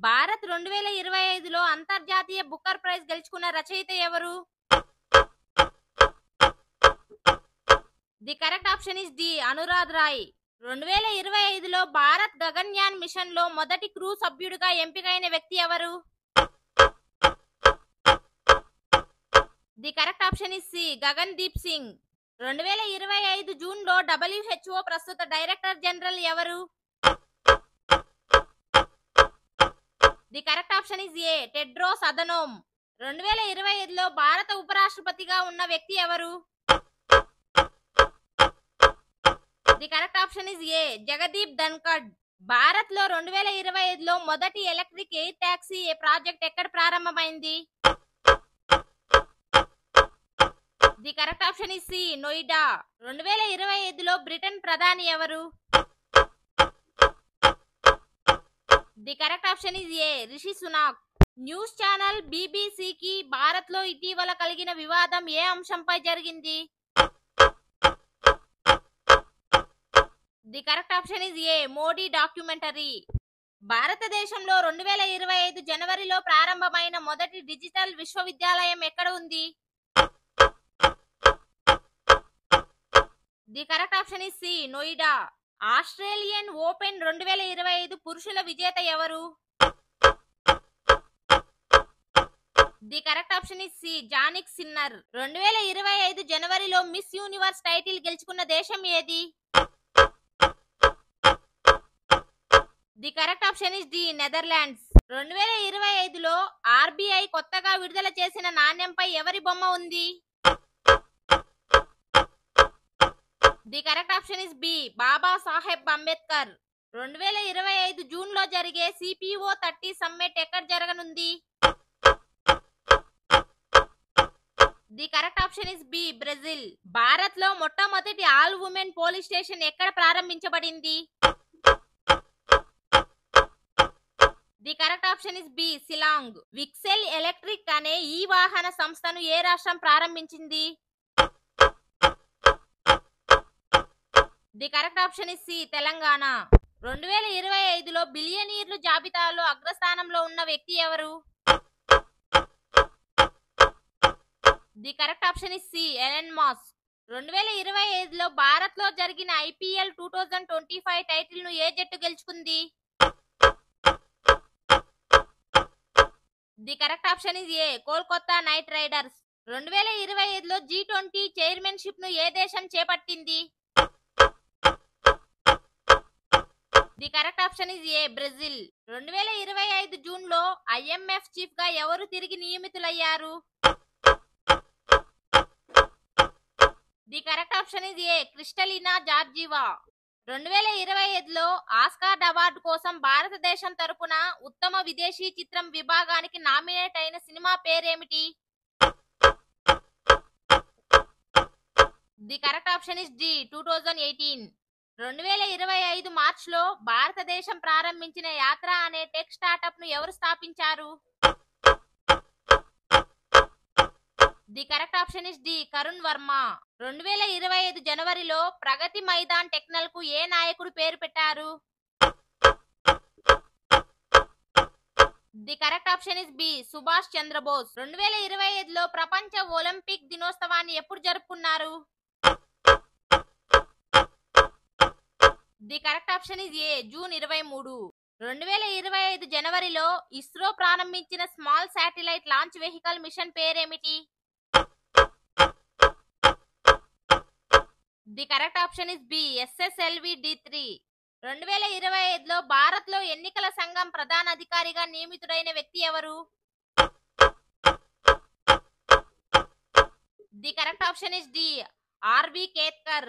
భారత్ 2025లో అంతర్జాతీయ Booker praise గెలుచుకున్న రచయిత ఎవరు? The correct option is D Anuradh Roy. 2025లో భారత్ గగన్యాన్ మిషన్ లో మొదటి క్రూ సభ్యుడిగా ఎంపికైన వ్యక్తి ఎవరు? The correct option is C Gagandeep Singh. 2025 జూన్లో WHO ప్రస్తుత డైరెక్టర్ జనరల్ ఎవరు? The correct option is A Tedros Adhanom. 2025లో భారత ఉపరాష్ట్రపతిగా ఉన్న వ్యక్తి ఎవరు? The correct option is A Jagdeep Dhankhar. Bharat లో 2025లో మొదటి ఎలక్ట్రిక్ ఎయిర్ టాక్సీ ప్రాజెక్ట్ ఎక్కడ ప్రారంభమైంది? The correct option is C Noida. 2025లో బ్రిటన్ ప్రధాని ఎవరు? The correct option is A Rishi Sunak. News channel బీబీసీకి భారత్ లో ఇటీవల కలిగిన వివాదం ఏ అంశంపై జరిగింది? The correct option is A Modi documentary. భారతదేశంలో 2025 జనవరిలో ప్రారంభమైన మొదటి డిజిటల్ విశ్వవిద్యాలయం ఎక్కడ ఉంది? The correct option is C Noida. Australian open 2025 పురుషుల విజేత ఎవరు? The correct option is C Jannik Sinner. 2025 జనవరిలో మిస్ యూనివర్స్ టైటిల్ గెలుచుకున్న దేశం ఏది? The correct option is D Netherlands. 2025లో ఆర్బీఐ కొత్తగా విడుదల చేసిన నాణ్యంపై ఎవరి బొమ్మ ఉంది? The correct option is B Baba Saheb Ambedkar. 2025 జూన్లో జరిగే సిపిఓ 30 సమ్మిట్ ఎక్కడ జరగనుంది? The correct option is B Brazil. Bharat లో మొట్టమొదటి ఆల్ ఉమెన్ పోలీస్ స్టేషన్ ఎక్కడ ప్రారంభించబడింది? The correct option is B Shillong. విక్సెల్ ఎలక్ట్రిక్ అనే ఈ వాహన సంస్థను ఏ రాష్ట్రం ప్రారంభించింది? The correct option is C Telangana. 2025లో బిలియనీర్లు జాబితాలో అగ్రస్థానంలో ఉన్న వ్యక్తి ఎవరు? The correct option is C Elon Musk. 2025లో భారత్ లో జరిగిన ఐపీఎల్ 2025 టైటిల్ ను ఏ జట్టు గెలుచుకుంది? The correct option is A Kolkata knight riders. 2025లో G20 చైర్మన్షిప్ ను ఏ దేశం చేపట్టింది? The correct option is A Brazil. 2025 జూన్లో ఐఎంఎఫ్ చీఫ్ గా ఎవరు తిరిగి నియమితులయ్యారు? The correct option is A Kristalina Georgieva. 2025లో ఆస్కార్ అవార్డు కోసం భారతదేశం తరపున ఉత్తమ విదేశీ చిత్రం విభాగానికి నామినేట్ అయిన సినిమా పేరేమిటి? The correct option is D 2018. 2025 మార్చిలో భారతదేశం ప్రారంభించిన యాత్ర అనే టెక్ స్టార్టప్ ను ఎవరు స్థాపించారు? The correct option is D Karun Varma. 2025 జనవరిలో ప్రగతి మైదాన్ టెక్నల్ కు ఏ నాయకుడు పేరు పెట్టారు? The correct option is B Subhash Chandra Bose. 2025లో ప్రపంచ ఒలింపిక్ దినోత్సవాన్ని ఎప్పుడు జరుపుకున్నారు? The correct option is A June 23. 2025 జనవరిలో ఇస్రో ప్రారంభించిన small satellite launch vehicle mission పేరేమిటి? The correct option is B SSLV D3. 2025లో భారత్ లో ఎన్నికల సంఘం ప్రధాన అధికారిగా నియమితుడైన వ్యక్తి ఎవరు? The correct option is D R V Ketkar.